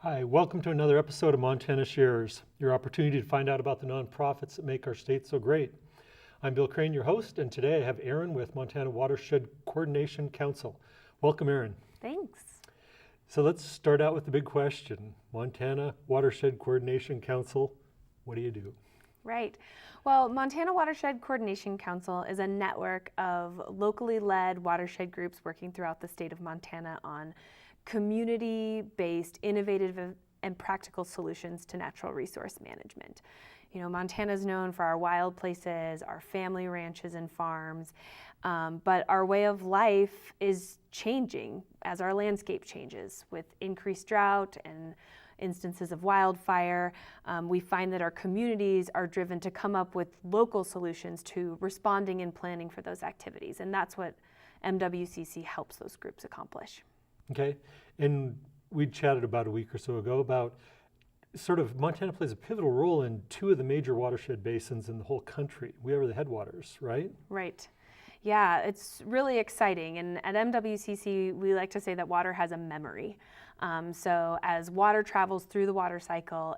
Hi, welcome to another episode of Montana Shares, your opportunity to find out about the nonprofits that make our state so great. I'm Bill Crane, your host, and today I have Erin with Montana Watershed Coordination Council. Welcome, Erin. Thanks. So let's start out with the big question. Montana Watershed Coordination Council, what do you do? Right. Well, Montana Watershed Coordination Council is a network of locally led watershed groups working throughout the state of Montana on community-based, innovative, and practical solutions to natural resource management. You know, Montana is known for our wild places, our family ranches and farms, but our way of life is changing as our landscape changes with increased drought and instances of wildfire. We find that our communities are driven to come up with local solutions to responding and planning for those activities, and that's what MWCC helps those groups accomplish. Okay, and we chatted about a week or so ago about sort of Montana plays a pivotal role in two of the major watershed basins in the whole country. We have the headwaters, right? Right. Yeah, it's really exciting. And at MWCC, we like to say that water has a memory. So as water travels through the water cycle,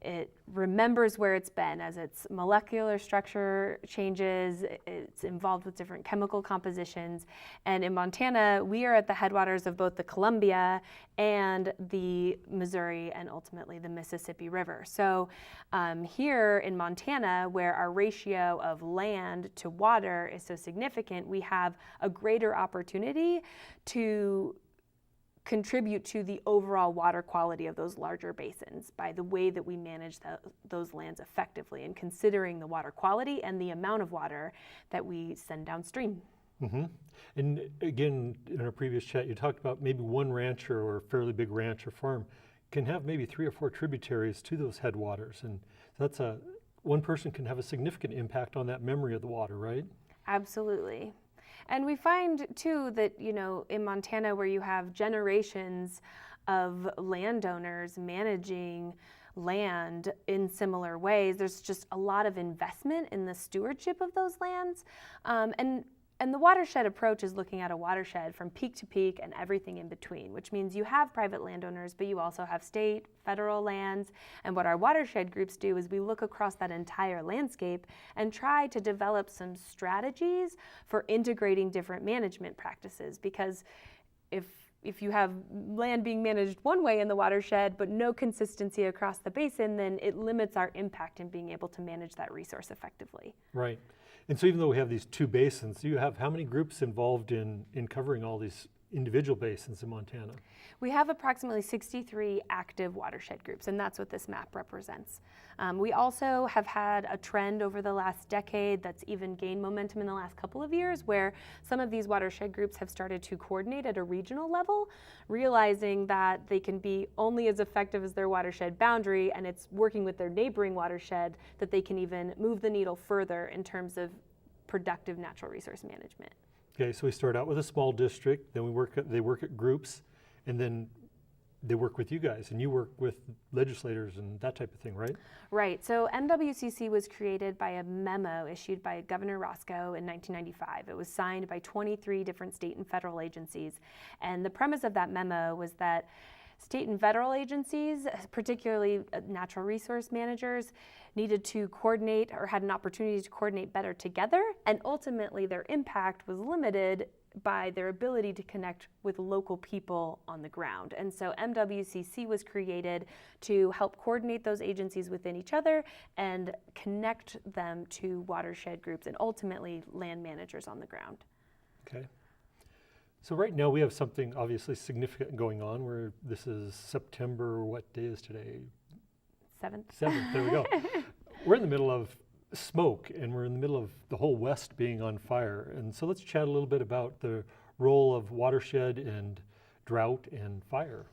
it remembers where it's been as its molecular structure changes, it's involved with different chemical compositions. And in Montana, we are at the headwaters of both the Columbia and the Missouri and ultimately the Mississippi River. So here in Montana, where our ratio of land to water is so significant, we have a greater opportunity to contribute to the overall water quality of those larger basins by the way that we manage those lands effectively and considering the water quality and the amount of water that we send downstream. Mm-hmm. And again, in our previous chat, you talked about maybe one rancher or a fairly big ranch or farm can have maybe 3 or 4 tributaries to those headwaters. And that's one person can have a significant impact on that memory of the water, right? Absolutely. And we find too that, you know, in Montana where you have generations of landowners managing land in similar ways, there's just a lot of investment in the stewardship of those lands. And the watershed approach is looking at a watershed from peak to peak and everything in between, which means you have private landowners, but you also have state, federal lands. And what our watershed groups do is we look across that entire landscape and try to develop some strategies for integrating different management practices. Because if you have land being managed one way in the watershed, but no consistency across the basin, then it limits our impact in being able to manage that resource effectively. Right. And so even though we have these 2 basins, you have how many groups involved in covering all these individual basins in Montana? We have approximately 63 active watershed groups, and that's what this map represents. We also have had a trend over the last decade that's even gained momentum in the last couple of years, where some of these watershed groups have started to coordinate at a regional level, realizing that they can be only as effective as their watershed boundary, and it's working with their neighboring watershed that they can even move the needle further in terms of productive natural resource management. Okay, so we start out with a small district, then they work at groups, and then they work with you guys, and you work with legislators and that type of thing, right? Right. So MWCC was created by a memo issued by Governor Roscoe in 1995. It was signed by 23 different state and federal agencies. And the premise of that memo was that state and federal agencies, particularly natural resource managers, needed to coordinate or had an opportunity to coordinate better together, and ultimately their impact was limited by their ability to connect with local people on the ground. And so MWCC was created to help coordinate those agencies within each other and connect them to watershed groups and ultimately land managers on the ground. Okay. So right now we have something obviously significant going on where this is September, what day is today? 7th. 7th, there we go. We're in the middle of smoke and we're in the middle of the whole West being on fire. And so let's chat a little bit about the role of watershed and drought and fire.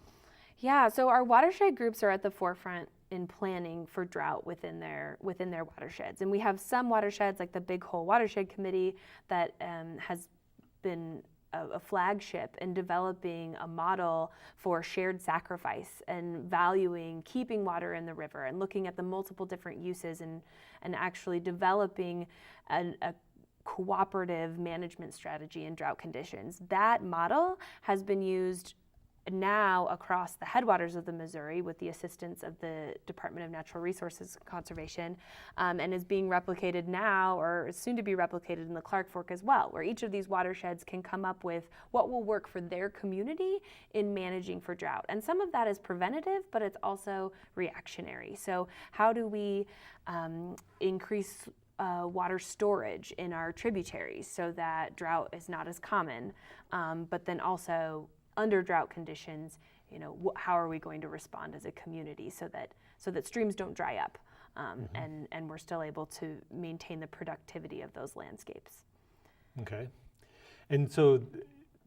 Yeah, so our watershed groups are at the forefront in planning for drought within their watersheds. And we have some watersheds like the Big Hole Watershed Committee that has been a flagship in developing a model for shared sacrifice and valuing keeping water in the river and looking at the multiple different uses and actually developing a cooperative management strategy in drought conditions. That model has been used now across the headwaters of the Missouri with the assistance of the Department of Natural Resources Conservation, and is being replicated now, or is soon to be replicated in the Clark Fork as well, where each of these watersheds can come up with what will work for their community in managing for drought. And some of that is preventative, but it's also reactionary. So how do we increase water storage in our tributaries so that drought is not as common, but then also under drought conditions, how are we going to respond as a community so that streams don't dry up, and we're still able to maintain the productivity of those landscapes. Okay, and so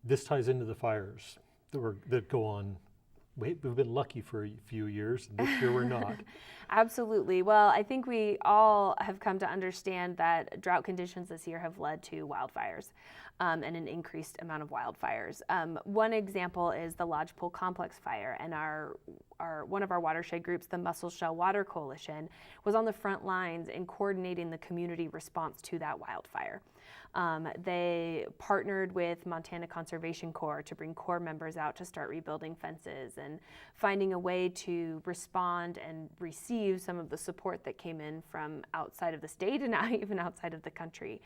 this ties into the fires that go on. We've been lucky for a few years. This year we're not. Absolutely. Well, I think we all have come to understand that drought conditions this year have led to wildfires, and an increased amount of wildfires. One example is the Lodgepole Complex fire, and one of our watershed groups, the Musselshell Water Coalition, was on the front lines in coordinating the community response to that wildfire. They partnered with Montana Conservation Corps to bring Corps members out to start rebuilding fences and finding a way to respond and receive some of the support that came in from outside of the state and even outside of the country.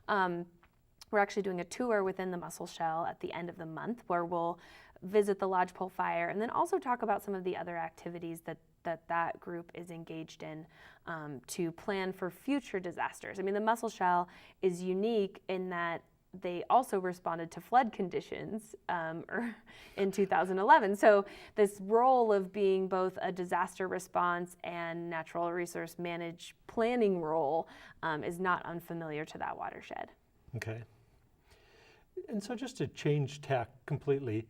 We're actually doing a tour within the Musselshell at the end of the month where we'll visit the Lodgepole fire and then also talk about some of the other activities that group is engaged in to plan for future disasters. I mean, the Musselshell is unique in that they also responded to flood conditions in 2011. So this role of being both a disaster response and natural resource planning role is not unfamiliar to that watershed. Okay. And so just to change tack completely,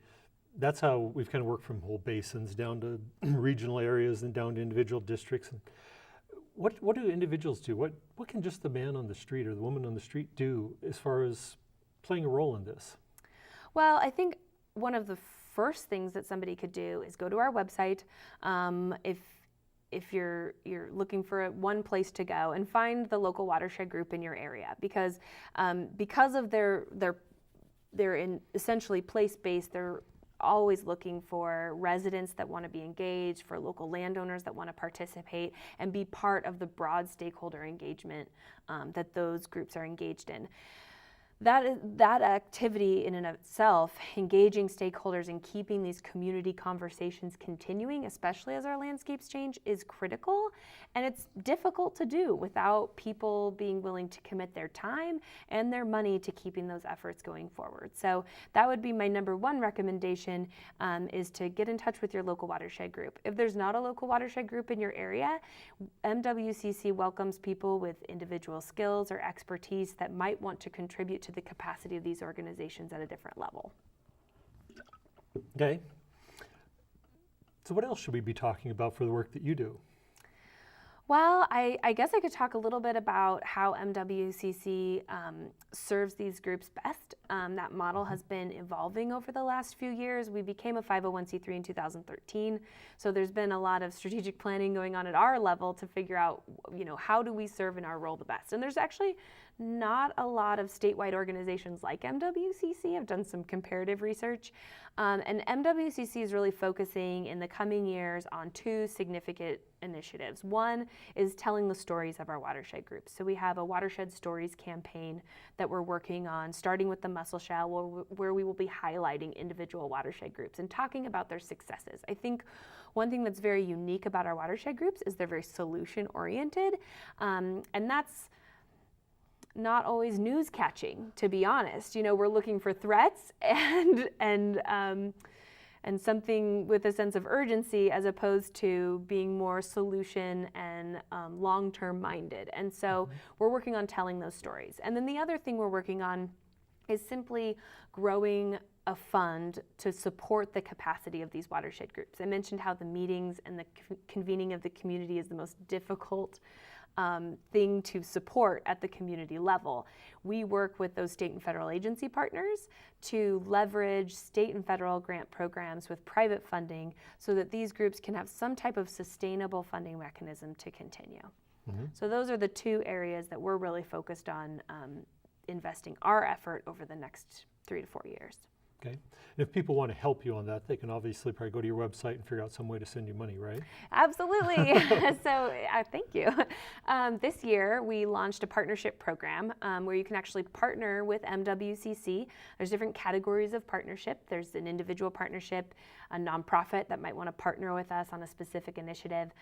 that's how we've kind of worked from whole basins down to regional areas and down to individual districts. And what do individuals do? What can just the man on the street or the woman on the street do as far as playing a role in this? Well, I think one of the first things that somebody could do is go to our website. If you're looking for one place to go, and find the local watershed group in your area, because of they're in essentially place-based, they're always looking for residents that want to be engaged, for local landowners that want to participate and be part of the broad stakeholder engagement that those groups are engaged in. That activity in and of itself, engaging stakeholders and keeping these community conversations continuing, especially as our landscapes change, is critical. And it's difficult to do without people being willing to commit their time and their money to keeping those efforts going forward. So that would be my number one recommendation, is to get in touch with your local watershed group. If there's not a local watershed group in your area, MWCC welcomes people with individual skills or expertise that might want to contribute to the capacity of these organizations at a different level. Okay. So what else should we be talking about for the work that you do? Well, I guess I could talk a little bit about how MWCC serves these groups best. That model has been evolving over the last few years. We became a 501c3 in 2013, so there's been a lot of strategic planning going on at our level to figure out, how do we serve in our role the best? And there's actually not a lot of statewide organizations like MWCC. I've done some comparative research, and MWCC is really focusing in the coming years on two significant initiatives. One is telling the stories of our watershed groups. So we have a Watershed Stories campaign that we're working on, starting with the Musselshell, where we will be highlighting individual watershed groups and talking about their successes. I think one thing that's very unique about our watershed groups is they're very solution-oriented, and that's not always news catching, to be honest. We're looking for threats and something with a sense of urgency, as opposed to being more solution and long-term minded. And so we're working on telling those stories. And then the other thing we're working on is simply growing a fund to support the capacity of these watershed groups. I mentioned how the meetings and the convening of the community is the most difficult thing to support at the community level. We work with those state and federal agency partners to leverage state and federal grant programs with private funding so that these groups can have some type of sustainable funding mechanism to continue. So those are the two areas that we're really focused on investing our effort over the next 3 to 4 years. Okay. And if people want to help you on that, they can obviously probably go to your website and figure out some way to send you money, right? Absolutely. So thank you. This year we launched a partnership program where you can actually partner with MWCC. There's different categories of partnership. There's an individual partnership, a nonprofit that might want to partner with us on a specific initiative.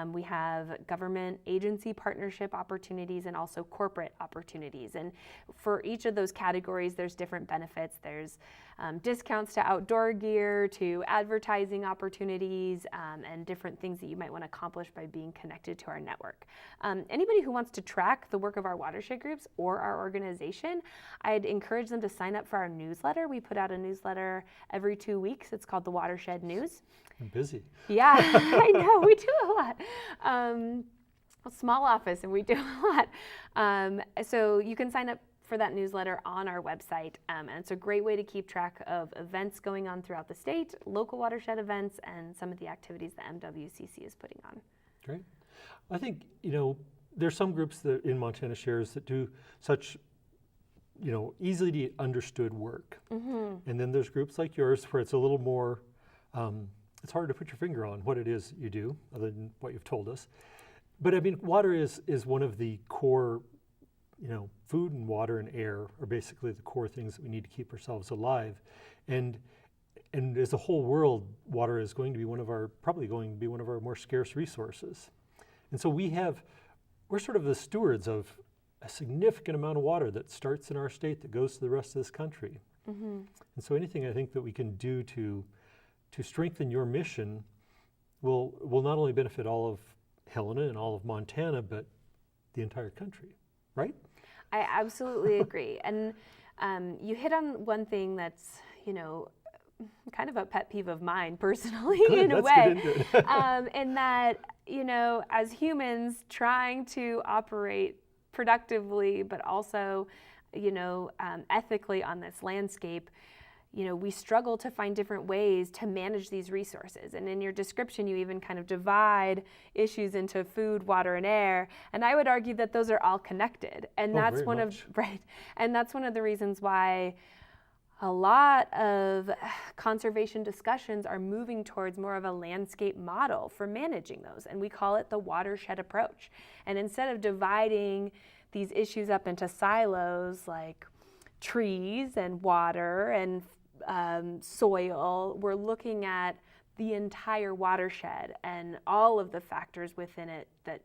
We have government agency partnership opportunities and also corporate opportunities. And for each of those categories, there's different benefits. There's discounts to outdoor gear, to advertising opportunities, and different things that you might want to accomplish by being connected to our network. Anybody who wants to track the work of our watershed groups or our organization, I'd encourage them to sign up for our newsletter. We put out a newsletter every 2 weeks. It's called the Watershed News. I'm busy. Yeah, I know, we do a lot. A small office and we do a lot. So you can sign up for that newsletter on our website. And it's a great way to keep track of events going on throughout the state, local watershed events, and some of the activities that MWCC is putting on. Great. I think, there's some groups that in Montana Shares that do such, easily understood work. Mm-hmm. And then there's groups like yours where it's a little more, it's hard to put your finger on what it is you do, other than what you've told us. But I mean, water is one of the core, food and water and air are basically the core things that we need to keep ourselves alive. And as a whole world, water is probably going to be one of our more scarce resources. And so we're sort of the stewards of a significant amount of water that starts in our state that goes to the rest of this country. Mm-hmm. And so anything I think that we can do to strengthen your mission will not only benefit all of Helena and all of Montana, but the entire country, right? I absolutely agree. And you hit on one thing that's, kind of a pet peeve of mine personally. Good, in a let's way. get into it. In that, as humans trying to operate productively, but also, ethically on this landscape, we struggle to find different ways to manage these resources. And in your description, you even kind of divide issues into food, water, and air. And I would argue that those are all connected. And that's one of the reasons why a lot of conservation discussions are moving towards more of a landscape model for managing those. And we call it the watershed approach. And instead of dividing these issues up into silos like trees and water and soil, we're looking at the entire watershed and all of the factors within it that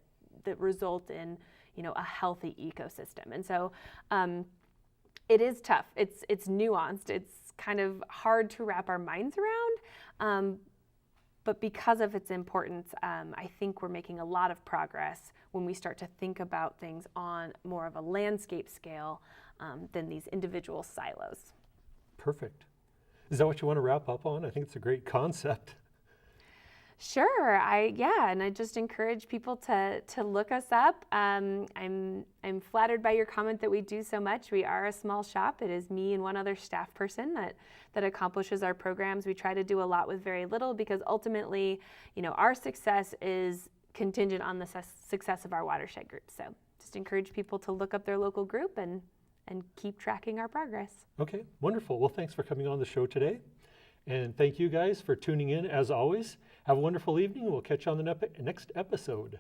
result in a healthy ecosystem. And so it is tough. It's nuanced. It's kind of hard to wrap our minds around. But because of its importance, I think we're making a lot of progress when we start to think about things on more of a landscape scale than these individual silos. Perfect. Is that what you want to wrap up on? I think it's a great concept. Sure, and I just encourage people to look us up. I'm flattered by your comment that we do so much. We are a small shop. It is me and one other staff person that accomplishes our programs. We try to do a lot with very little because ultimately, our success is contingent on the success of our watershed group. So just encourage people to look up their local group and keep tracking our progress. Okay, wonderful. Well, thanks for coming on the show today. And thank you guys for tuning in as always. Have a wonderful evening. We'll catch you on the next episode.